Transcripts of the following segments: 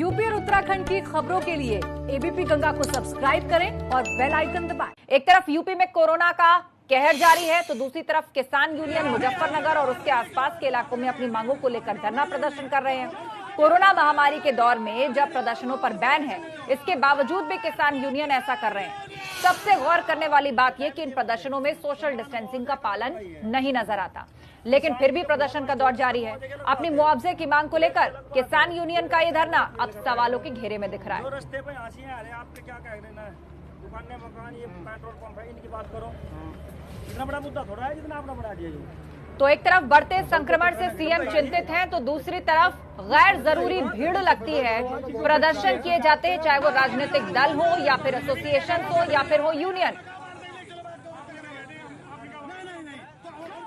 UP और उत्तराखंड की खबरों के लिए एबीपी गंगा को सब्सक्राइब करें और बेल आइकन दबाएं। एक तरफ यूपी में कोरोना का कहर जारी है तो दूसरी तरफ किसान यूनियन मुजफ्फरनगर और उसके आसपास के इलाकों में अपनी मांगों को लेकर धरना प्रदर्शन कर रहे हैं। कोरोना महामारी के दौर में जब प्रदर्शनों पर बैन है, इसके बावजूद भी किसान यूनियन ऐसा कर रहे हैं। सबसे गौर करने वाली बात यह कि इन प्रदर्शनों में सोशल डिस्टेंसिंग का पालन नहीं नजर आता, लेकिन फिर भी प्रदर्शन का दौर जारी है। अपनी मुआवजे की मांग को लेकर किसान यूनियन का ये धरना अब सवालों के घेरे में दिख रहा है। रास्ते पे आसियां आ रहे हैं, आपके क्या कह रहे हैं? दुकानें, मकान, ये पेट्रोल पंप है, इनकी बात करो। इतना बड़ा मुद्दा थोड़ा है जितना आपने बढ़ा दिया। तो एक तरफ बढ़ते संक्रमण से सीएम चिंतित हैं, तो दूसरी तरफ गैर जरूरी भीड़ लगती है। प्रदर्शन किए जाते हैं, चाहे वो राजनीतिक दल हो या फिर एसोसिएशन हो या फिर हो यूनियन।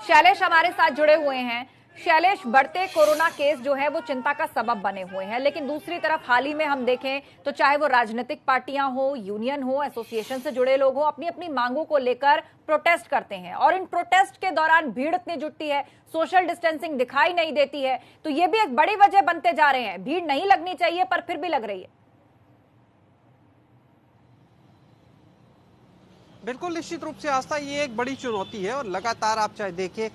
शैलेश हमारे साथ जुड़े हुए हैं। शैलेश, बढ़ते कोरोना केस जो है वो चिंता का सबब बने हुए हैं, लेकिन दूसरी तरफ हाल ही में हम देखें तो चाहे वो राजनीतिक पार्टियां हो, यूनियन हो, एसोसिएशन से जुड़े लोग हो, अपनी अपनी मांगों को लेकर प्रोटेस्ट करते हैं और इन प्रोटेस्ट के दौरान भीड़ इतनी जुटती है, सोशल डिस्टेंसिंग दिखाई नहीं देती है, तो ये भी एक बड़ी वजह बनते जा रहे हैं। भीड़ नहीं लगनी चाहिए पर फिर भी लग रही है। बिल्कुल, निश्चित रूप से आस्था, ये एक बड़ी चुनौती है और लगातार आप चाहे देखें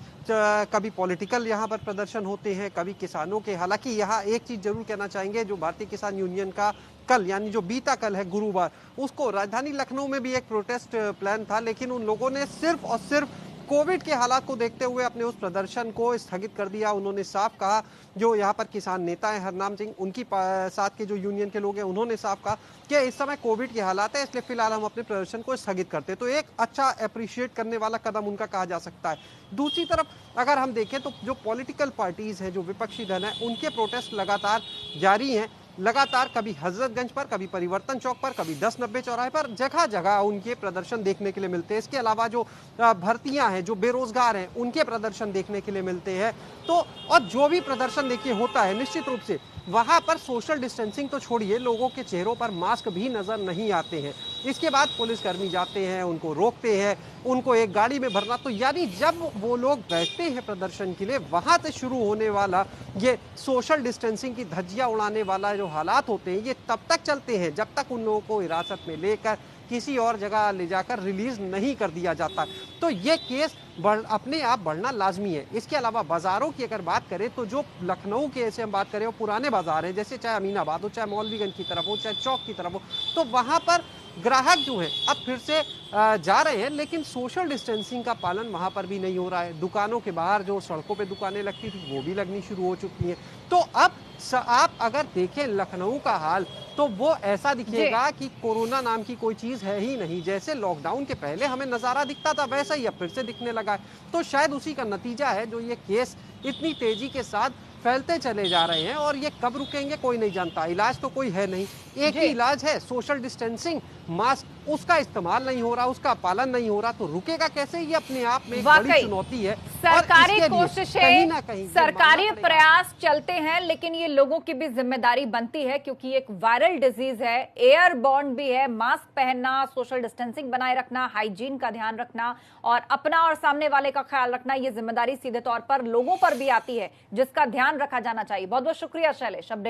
कभी पॉलिटिकल यहाँ पर प्रदर्शन होते हैं, कभी किसानों के। हालांकि यहाँ एक चीज जरूर कहना चाहेंगे, जो भारतीय किसान यूनियन का कल यानी जो बीता कल है गुरुवार, उसको राजधानी लखनऊ में भी एक प्रोटेस्ट प्लान था, लेकिन उन लोगों ने सिर्फ और सिर्फ कोविड के हालात को देखते हुए अपने उस प्रदर्शन को स्थगित कर दिया। उन्होंने साफ कहा, जो यहाँ पर किसान नेता हैं हरनाम सिंह, उनकी साथ के जो यूनियन के लोग हैं, उन्होंने साफ कहा कि इस समय कोविड के हालात है, इसलिए फिलहाल हम अपने प्रदर्शन को स्थगित करते हैं। तो एक अच्छा अप्रिशिएट करने वाला कदम उनका कहा जा सकता है। दूसरी तरफ अगर हम देखें तो जो पॉलिटिकल पार्टीज हैं, जो विपक्षी दल हैं, उनके प्रोटेस्ट लगातार जारी हैं। लगातार कभी हजरतगंज पर, कभी परिवर्तन चौक पर, कभी 10-90 चौराहे पर, जगह जगह उनके प्रदर्शन देखने के लिए मिलते हैं। इसके अलावा जो भर्तियां हैं, जो बेरोजगार हैं, उनके प्रदर्शन देखने के लिए मिलते हैं। तो और जो भी प्रदर्शन देखिए होता है, निश्चित रूप से वहां पर सोशल डिस्टेंसिंग तो छोड़िए, लोगों के चेहरों पर मास्क भी नजर नहीं आते हैं। इसके बाद पुलिसकर्मी जाते हैं, उनको रोकते हैं, उनको एक गाड़ी में भरना। तो यानी जब वो लोग बैठते हैं प्रदर्शन के लिए, वहां से शुरू होने वाला ये सोशल डिस्टेंसिंग की धज्जियां उड़ाने वाला जो हालात होते हैं, ये तब तक चलते हैं जब तक उन लोगों को हिरासत में लेकर किसी और जगह ले जाकर रिलीज नहीं कर दिया जाता। तो ये केस अपने आप बढ़ना लाजमी है। इसके अलावा बाजारों की अगर बात करें तो जो लखनऊ के ऐसे हम बात करें, वो पुराने बाजार हैं, जैसे चाहे अमीनाबाद हो, चाहे मौलवीगंज की तरफ हो, चाहे चौक की तरफ हो, तो वहां पर ग्राहक जो है अब फिर से जा रहे हैं, लेकिन सोशल डिस्टेंसिंग का पालन वहां पर भी नहीं हो रहा है। दुकानों के बाहर जो सड़कों पे दुकानें लगती थी, वो भी लगनी शुरू हो चुकी हैं। तो अब आप अगर देखें लखनऊ का हाल, तो वो ऐसा दिखेगा कि कोरोना नाम की कोई चीज है ही नहीं। जैसे लॉकडाउन के पहले हमें नजारा दिखता था, वैसा ही अब फिर से दिखने लगा है। तो शायद उसी का नतीजा है जो ये केस इतनी तेजी के साथ फैलते चले जा रहे हैं, और ये कब रुकेंगे कोई नहीं जानता। इलाज तो कोई है नहीं, एक ही इलाज है, सोशल डिस्टेंसिंग, मास्क, उसका इस्तेमाल नहीं हो रहा, उसका पालन नहीं हो रहा, तो रुकेगा कैसे? ये अपने आप में एक बड़ी चुनौती है। सरकारी कोशिशें, सरकारी प्रयास चलते हैं, लेकिन ये लोगों की भी जिम्मेदारी बनती है, क्योंकि एक वायरल डिजीज है, एयरबॉर्न भी है। मास्क पहनना, सोशल डिस्टेंसिंग बनाए रखना, हाइजीन का ध्यान रखना और अपना और सामने वाले का ख्याल रखना, ये जिम्मेदारी सीधे तौर पर लोगों पर भी आती है, जिसका ध्यान रखा जाना चाहिए। बहुत बहुत शुक्रिया शैलेश। अपडेट